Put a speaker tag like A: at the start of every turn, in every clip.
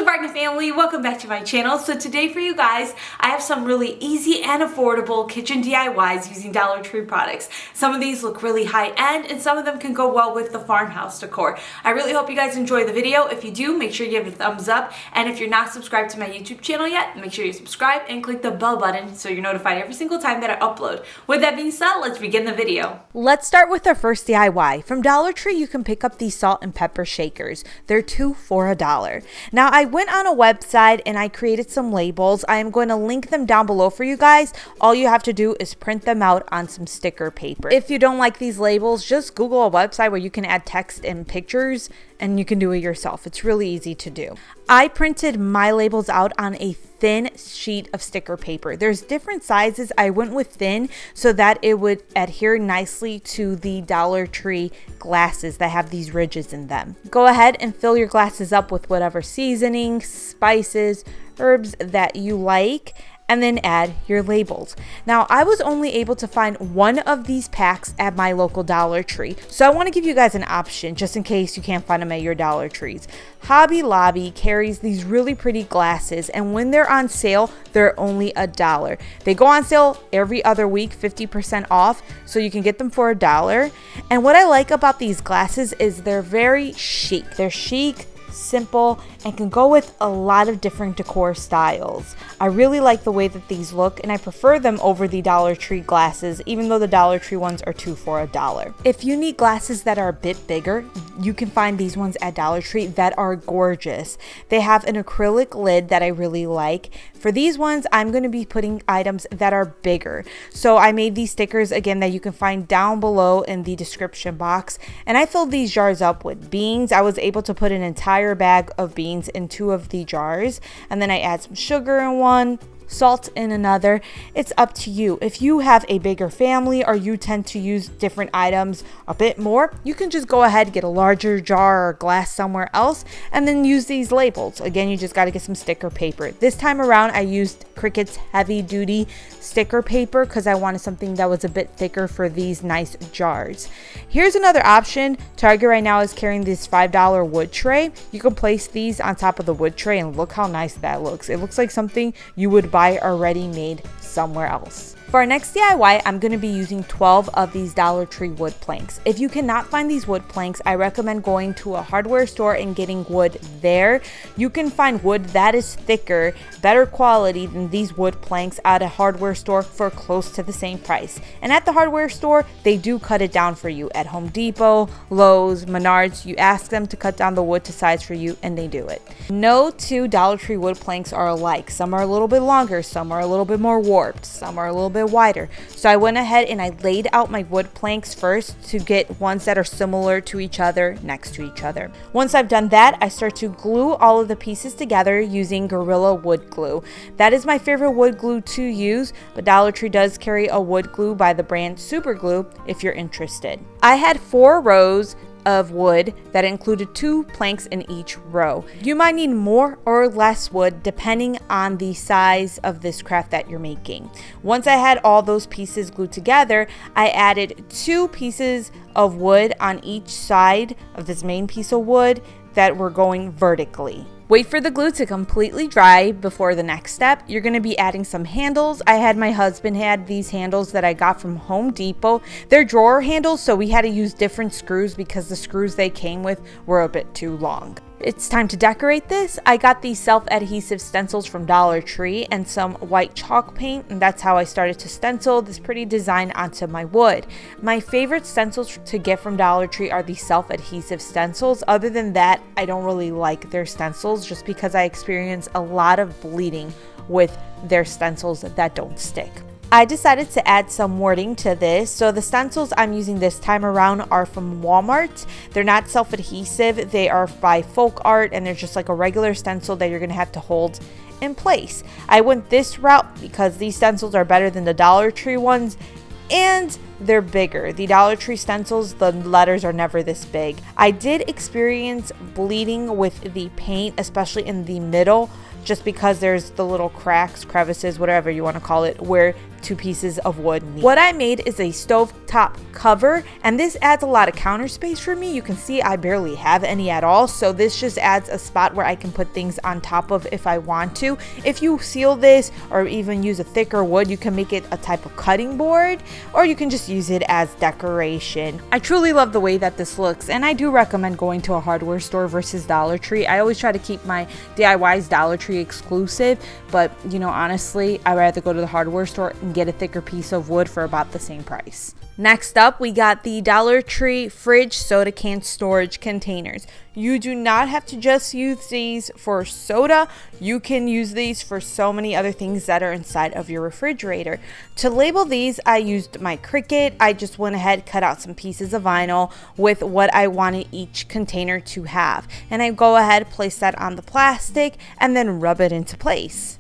A: Garden family, welcome back to my channel. So today for you guys, I have some really easy and affordable kitchen DIYs using Dollar Tree products. Some of these look really high end and some of them can go well with the farmhouse decor. I really hope you guys enjoy the video. If you do, make sure you give it a thumbs up. And if you're not subscribed to my YouTube channel yet, make sure you subscribe and click the bell button so you're notified every single time that I upload. With that being said, let's begin the video.
B: Let's start with our first DIY. From Dollar Tree, you can pick up these salt and pepper shakers. They're 2 for $1. Now, I went on a website and I created some labels. I am going to link them down below for you guys. All you have to do is print them out on some sticker paper. If you don't like these labels, just Google a website where you can add text and pictures and you can do it yourself. It's really easy to do. I printed my labels out on a thin sheet of sticker paper. There's different sizes. I went with thin so that it would adhere nicely to the Dollar Tree glasses that have these ridges in them. Go ahead and fill your glasses up with whatever seasoning, spices, herbs that you like, and then add your labels. Now, I was only able to find one of these packs at my local Dollar Tree, so I want to give you guys an option just in case you can't find them at your Dollar Trees. Hobby Lobby carries these really pretty glasses, and when they're on sale, they're only $1. They go on sale every other week, 50% off, so you can get them for $1. And what I like about these glasses is they're very chic. They're chic, simple, and can go with a lot of different decor styles. I really like the way that these look, and I prefer them over the Dollar Tree glasses, even though the Dollar Tree ones are 2 for $1. If you need glasses that are a bit bigger, you can find these ones at Dollar Tree that are gorgeous. They have an acrylic lid that I really like. For these ones, I'm going to be putting items that are bigger. So I made these stickers again that you can find down below in the description box, and I filled these jars up with beans. I was able to put an entire bag of beans in 2 of the jars, and then I add some sugar in one, salt in another. It's up to you. If you have a bigger family or you tend to use different items a bit more, you can just go ahead, get a larger jar or glass somewhere else, and then use these labels. Again, you just got to get some sticker paper. This time around, I used Cricut's heavy duty sticker paper because I wanted something that was a bit thicker for these nice jars. Here's another option. Target right now is carrying this $5 wood tray. You can place these on top of the wood tray and look how nice that looks. It looks like something you would buy already made somewhere else. For our next DIY, I'm going to be using 12 of these Dollar Tree wood planks. If you cannot find these wood planks, I recommend going to a hardware store and getting wood there. You can find wood that is thicker, better quality than these wood planks at a hardware store for close to the same price. And at the hardware store, they do cut it down for you. At Home Depot, Lowe's, Menards, you ask them to cut down the wood to size for you and they do it. No two Dollar Tree wood planks are alike. Some are a little bit longer, some are a little bit more warped, some are a little bit wider. So I went ahead and I laid out my wood planks first to get ones that are similar to each other next to each other. Once I've done that, I start to glue all of the pieces together using Gorilla wood glue. That is my favorite wood glue to use, but Dollar Tree does carry a wood glue by the brand Super Glue if you're interested. I had 4 rows of wood that included 2 planks in each row. You might need more or less wood depending on the size of this craft that you're making. Once I had all those pieces glued together, I added 2 pieces of wood on each side of this main piece of wood that were going vertically. Wait for the glue to completely dry before the next step. You're going to be adding some handles. I had my husband had these handles that I got from Home Depot. They're drawer handles, so we had to use different screws because the screws they came with were a bit too long. It's time to decorate this. I got these self-adhesive stencils from Dollar Tree and some white chalk paint, and that's how I started to stencil this pretty design onto my wood. My favorite stencils to get from Dollar Tree are these self-adhesive stencils. Other than that, I don't really like their stencils just because I experience a lot of bleeding with their stencils that don't stick. I decided to add some wording to this. So the stencils I'm using this time around are from Walmart. They're not self-adhesive. They are by Folk Art, and they're just like a regular stencil that you're going to have to hold in place. I went this route because these stencils are better than the Dollar Tree ones, and they're bigger. The Dollar Tree stencils, the letters are never this big. I did experience bleeding with the paint, especially in the middle, just because there's the little cracks, crevices, whatever you want to call it, where 2 pieces of wood need. What I made is a stovetop cover, and this adds a lot of counter space for me. You can see I barely have any at all, so this just adds a spot where I can put things on top of if I want to. If you seal this or even use a thicker wood, you can make it a type of cutting board, or you can just use it as decoration. I truly love the way that this looks, and I do recommend going to a hardware store versus Dollar Tree. I always try to keep my DIYs Dollar Tree exclusive, but you know, honestly, I'd rather go to the hardware store and get a thicker piece of wood for about the same price. Next up, we got the Dollar Tree fridge soda can storage containers. You do not have to just use these for soda. You can use these for so many other things that are inside of your refrigerator. To label these, I used my Cricut. I just went ahead, cut out some pieces of vinyl with what I wanted each container to have. And I go ahead, place that on the plastic, and then rub it into place.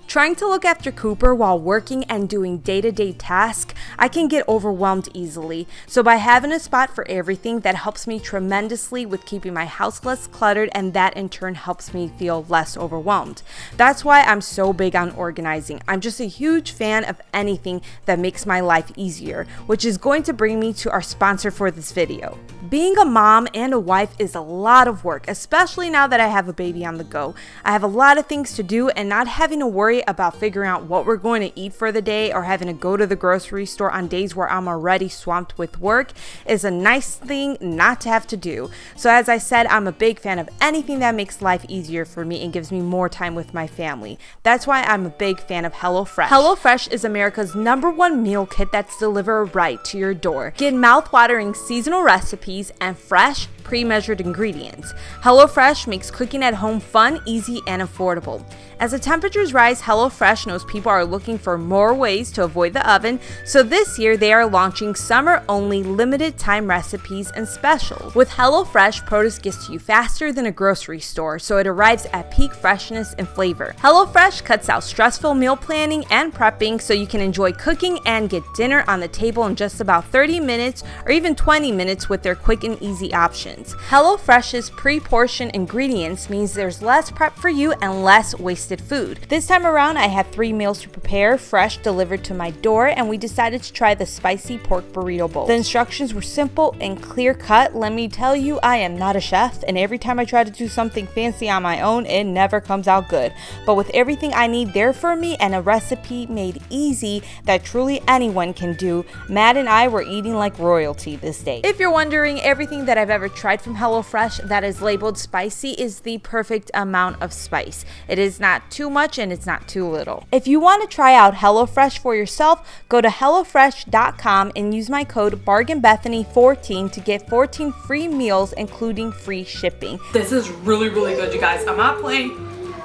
B: Trying to look after Cooper while working and doing day-to-day tasks, I can get overwhelmed easily. So by having a spot for everything, that helps me tremendously with keeping my house less cluttered, and that in turn helps me feel less overwhelmed. That's why I'm so big on organizing. I'm just a huge fan of anything that makes my life easier, which is going to bring me to our sponsor for this video. Being a mom and a wife is a lot of work, especially now that I have a baby on the go. I have a lot of things to do, and not having to worry about figuring out what we're going to eat for the day or having to go to the grocery store on days where I'm already swamped with work is a nice thing not to have to do. So as I said, I'm a big fan of anything that makes life easier for me and gives me more time with my family. That's why I'm a big fan of HelloFresh. HelloFresh is America's #1 meal kit that's delivered right to your door. Get mouth-watering seasonal recipes and fresh, pre-measured ingredients. HelloFresh makes cooking at home fun, easy, and affordable. As the temperatures rise, HelloFresh knows people are looking for more ways to avoid the oven, so this year they are launching summer-only limited-time recipes and specials. With HelloFresh, produce gets to you faster than a grocery store, so it arrives at peak freshness and flavor. HelloFresh cuts out stressful meal planning and prepping, so you can enjoy cooking and get dinner on the table in just about 30 minutes or even 20 minutes with their quick and easy options. HelloFresh's pre-portioned ingredients means there's less prep for you and less wasted food. This time around, I had 3 meals to prepare, fresh, delivered to my door, and we decided to try the spicy pork burrito bowl. The instructions were simple and clear-cut. Let me tell you, I am not a chef, and every time I try to do something fancy on my own, it never comes out good. But with everything I need there for me and a recipe made easy that truly anyone can do, Matt and I were eating like royalty this day. If you're wondering, everything that I've ever tried from HelloFresh that is labeled spicy is the perfect amount of spice. It is not too much and it's not too little. If you want to try out HelloFresh for yourself, go to HelloFresh.com and use my code BargainBethany14 to get 14 free meals including free shipping.
A: This is really, really good, you guys. I'm not playing.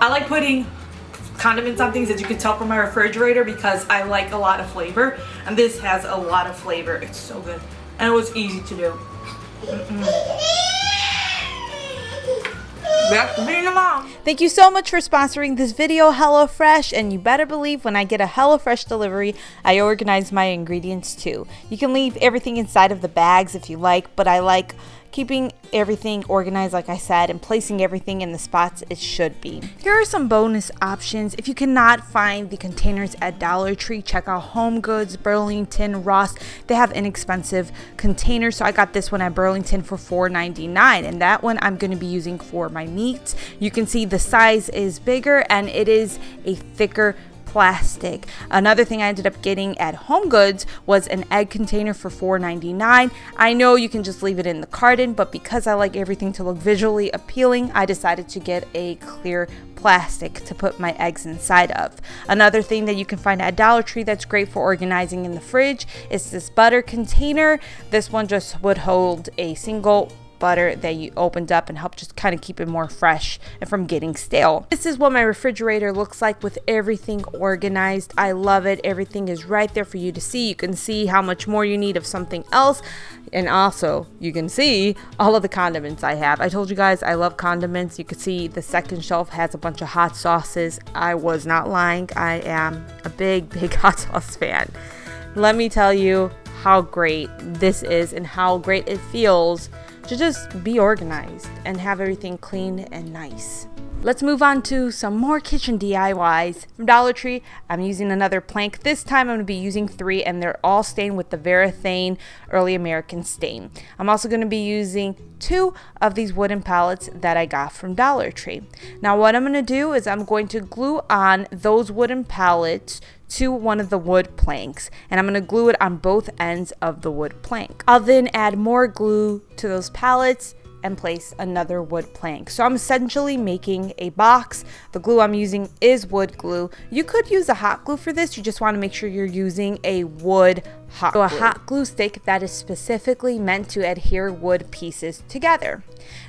A: I like putting condiments on things, as you can tell from my refrigerator, because I like a lot of flavor, and this has a lot of flavor. It's so good, and it was easy to do. Back to being a mom.
B: Thank you so much for sponsoring this video, HelloFresh, and you better believe when I get a HelloFresh delivery, I organize my ingredients too. You can leave everything inside of the bags if you like, but I like keeping everything organized, like I said, and placing everything in the spots it should be. Here are some bonus options. If you cannot find the containers at Dollar Tree, check out Home Goods, Burlington, Ross. They have inexpensive containers, so I got this one at Burlington for $4.99, and that one I'm going to be using for my meats. You can see the size is bigger and it is a thicker plastic. Another thing I ended up getting at Home Goods was an egg container for $4.99. I know you can just leave it in the carton, but because I like everything to look visually appealing, I decided to get a clear plastic to put my eggs inside of. Another thing that you can find at Dollar Tree that's great for organizing in the fridge is this butter container. This one just would hold a single butter that you opened up and help just kind of keep it more fresh and from getting stale. This is what my refrigerator looks like with everything organized. I love it. Everything is right there for you to see. You can see how much more you need of something else, and also you can see all of the condiments I have. I told you guys I love condiments. You can see the second shelf has a bunch of hot sauces. I was not lying. I am a big hot sauce fan. Let me tell you how great this is and how great it feels to just be organized and have everything clean and nice. Let's move on to some more kitchen DIYs from Dollar Tree. I'm using another plank. This time I'm going to be using 3, and they're all stained with the Varathane Early American stain. I'm also going to be using 2 of these wooden pallets that I got from Dollar Tree. Now what I'm going to do is I'm going to glue on those wooden pallets to one of the wood planks, and I'm going to glue it on both ends of the wood plank. I'll then add more glue to those pallets and place another wood plank. So I'm essentially making a box. The glue I'm using is wood glue. You could use a hot glue for this. You just want to make sure you're using a wood hot glue. So a hot glue stick that is specifically meant to adhere wood pieces together.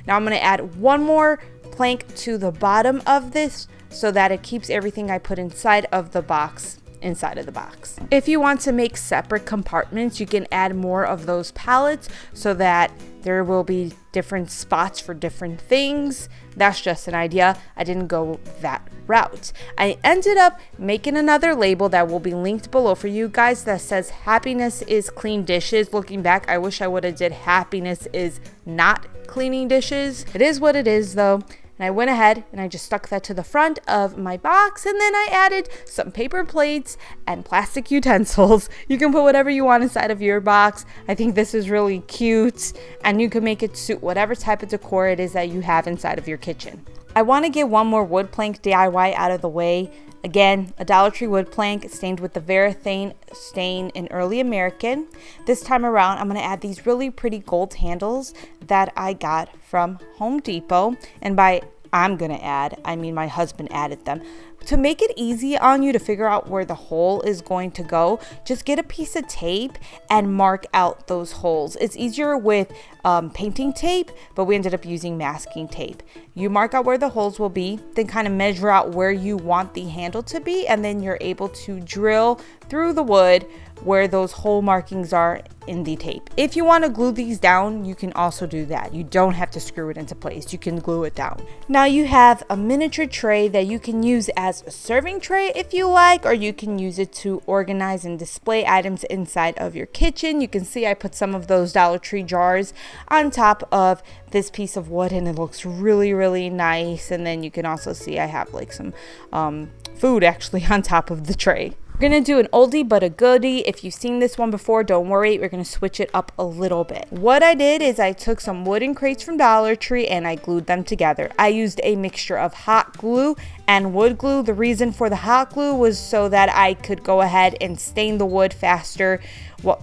B: Now I'm going to add one more plank to the bottom of this so that it keeps everything I put inside of the box inside of the box. If you want to make separate compartments, you can add more of those pallets so that there will be different spots for different things. That's just an idea. I didn't go that route. I ended up making another label that will be linked below for you guys that says happiness is clean dishes. Looking back, I wish I would have did happiness is not cleaning dishes. It is what it is though. And I went ahead and I just stuck that to the front of my box, and then I added some paper plates and plastic utensils. You can put whatever you want inside of your box. I think this is really cute, and you can make it suit whatever type of decor it is that you have inside of your kitchen. I want to get one more wood plank DIY out of the way. Again, a Dollar Tree wood plank stained with the Varathane stain in Early American. This time around, I'm going to add these really pretty gold handles that I got from Home Depot. And by I'm going to add, I mean my husband added them. To make it easy on you to figure out where the hole is going to go, just get a piece of tape and mark out those holes. It's easier with painting tape, but we ended up using masking tape. You mark out where the holes will be, then kind of measure out where you want the handle to be, and then you're able to drill through the wood where those hole markings are in the tape. If you want to glue these down, you can also do that. You don't have to screw it into place. You can glue it down. Now you have a miniature tray that you can use as a serving tray if you like, or you can use it to organize and display items inside of your kitchen. You can see I put some of those Dollar Tree jars on top of this piece of wood, and it looks really nice. And then you can also see I have like some food actually on top of the tray. We're going to do an oldie but a goodie. If you've seen this one before, don't worry. We're going to switch it up a little bit. What I did is I took some wooden crates from Dollar Tree and I glued them together. I used a mixture of hot glue and wood glue. The reason for the hot glue was so that I could go ahead and stain the wood faster,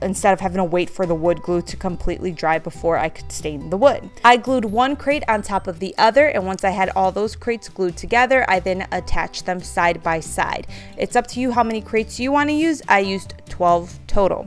B: instead of having to wait for the wood glue to completely dry before I could stain the wood. I glued one crate on top of the other, and once I had all those crates glued together, I then attached them side by side. It's up to you how many crates you want to use. I used 12 total.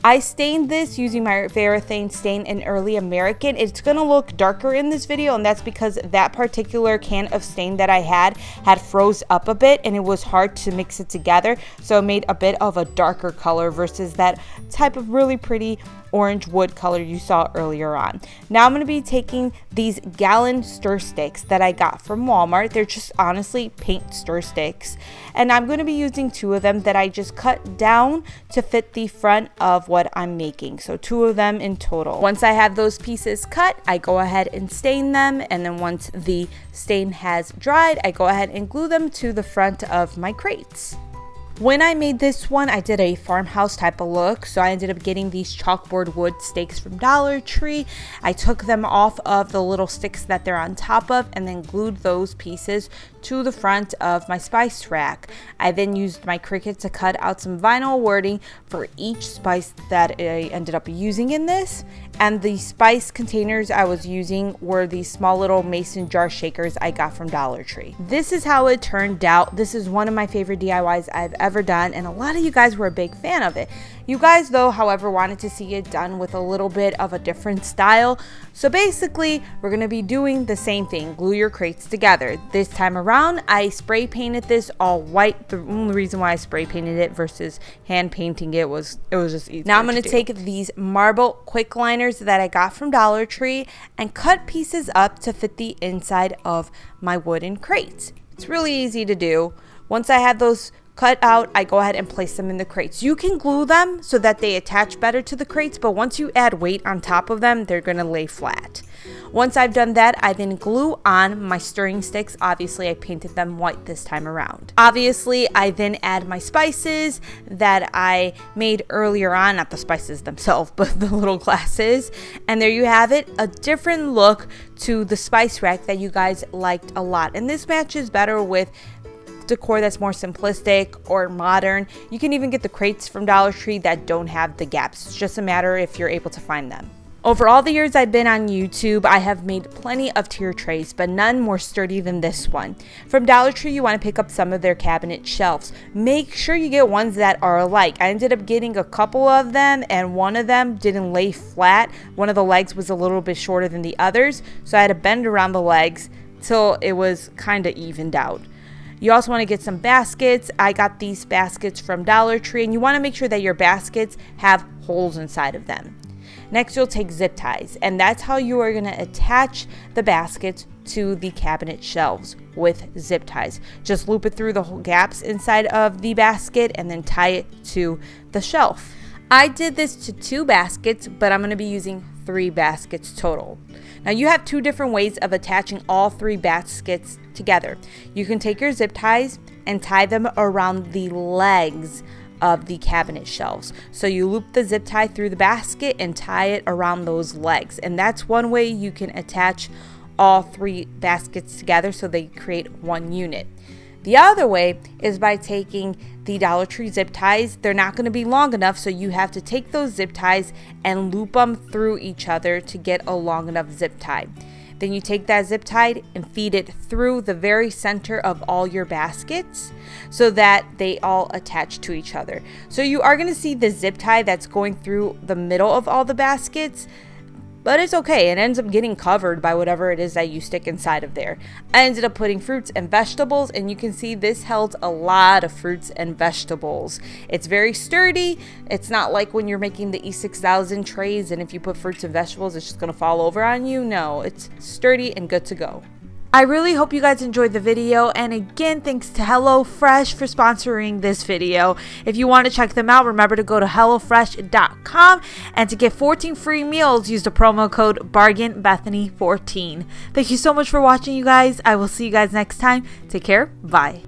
B: I stained this using my Varathane stain in Early American. It's going to look darker in this video, and that's because that particular can of stain that I had froze up a bit, and it was hard to mix it together, so it made a bit of a darker color versus that type of really pretty orange wood color you saw earlier on. Now I'm going to be taking these gallon stir sticks that I got from Walmart. They're just honestly paint stir sticks, and I'm going to be using 2 of them that I just cut down to fit the front of what I'm making. So 2 of them in total. Once I have those pieces cut, I go ahead and stain them, and then once the stain has dried, I go ahead and glue them to the front of my crates. When I made this one, I did a farmhouse type of look, so I ended up getting these chalkboard wood stakes from Dollar Tree. I took them off of the little sticks that they're on top of and then glued those pieces to the front of my spice rack. I then used my Cricut to cut out some vinyl wording for each spice that I ended up using in this, and the spice containers I was using were these small little mason jar shakers I got from Dollar Tree. This is how it turned out. This is one of my favorite DIYs I've ever done, and a lot of you guys were a big fan of it. You guys, though, however, wanted to see it done with a little bit of a different style. So basically, we're going to be doing the same thing. Glue your crates together. This time around, I spray painted this all white. The only reason why I spray painted it versus hand painting it was just easier. Now I'm going to take these marble quick liners that I got from Dollar Tree and cut pieces up to fit the inside of my wooden crates. It's really easy to do. Once I had those cut out, I go ahead and place them in the crates. You can glue them so that they attach better to the crates, but once you add weight on top of them, they're going to lay flat. Once I've done that, I then glue on my stirring sticks. Obviously, I painted them white this time around. Obviously, I then add my spices that I made earlier on, not the spices themselves, but the little glasses. And there you have it, a different look to the spice rack that you guys liked a lot. And this matches better with decor that's more simplistic or modern. You can even get the crates from Dollar Tree that don't have the gaps. It's just a matter if you're able to find them. Over all the years I've been on YouTube, I have made plenty of tier trays, but none more sturdy than this one. From Dollar Tree, you want to pick up some of their cabinet shelves. Make sure you get ones that are alike. I ended up getting a couple of them, and one of them didn't lay flat. One of the legs was a little bit shorter than the others, so I had to bend around the legs till it was kind of evened out. You also want to get some baskets. I got these baskets from Dollar Tree, and you want to make sure that your baskets have holes inside of them. Next, you'll take zip ties, and that's how you are going to attach the baskets to the cabinet shelves with zip ties. Just loop it through the whole gaps inside of the basket and then tie it to the shelf. I did this to 2 baskets, but I'm going to be using 3 baskets total. Now, you have 2 different ways of attaching all 3 baskets together. You can take your zip ties and tie them around the legs of the cabinet shelves. So you loop the zip tie through the basket and tie it around those legs. And that's one way you can attach all 3 baskets together so they create one unit. The other way is by taking the Dollar Tree zip ties. They're not going to be long enough, so you have to take those zip ties and loop them through each other to get a long enough zip tie. Then you take that zip tie and feed it through the very center of all your baskets so that they all attach to each other. So you are going to see the zip tie that's going through the middle of all the baskets, but it's okay. It ends up getting covered by whatever it is that you stick inside of there. I ended up putting fruits and vegetables, and you can see this held a lot of fruits and vegetables. It's very sturdy. It's not like when you're making the E6000 trays, and if you put fruits and vegetables, it's just going to fall over on you. No, it's sturdy and good to go. I really hope you guys enjoyed the video, and again, thanks to HelloFresh for sponsoring this video. If you want to check them out, remember to go to HelloFresh.com, and to get 14 free meals, use the promo code BargainBethany14. Thank you so much for watching, you guys. I will see you guys next time. Take care. Bye.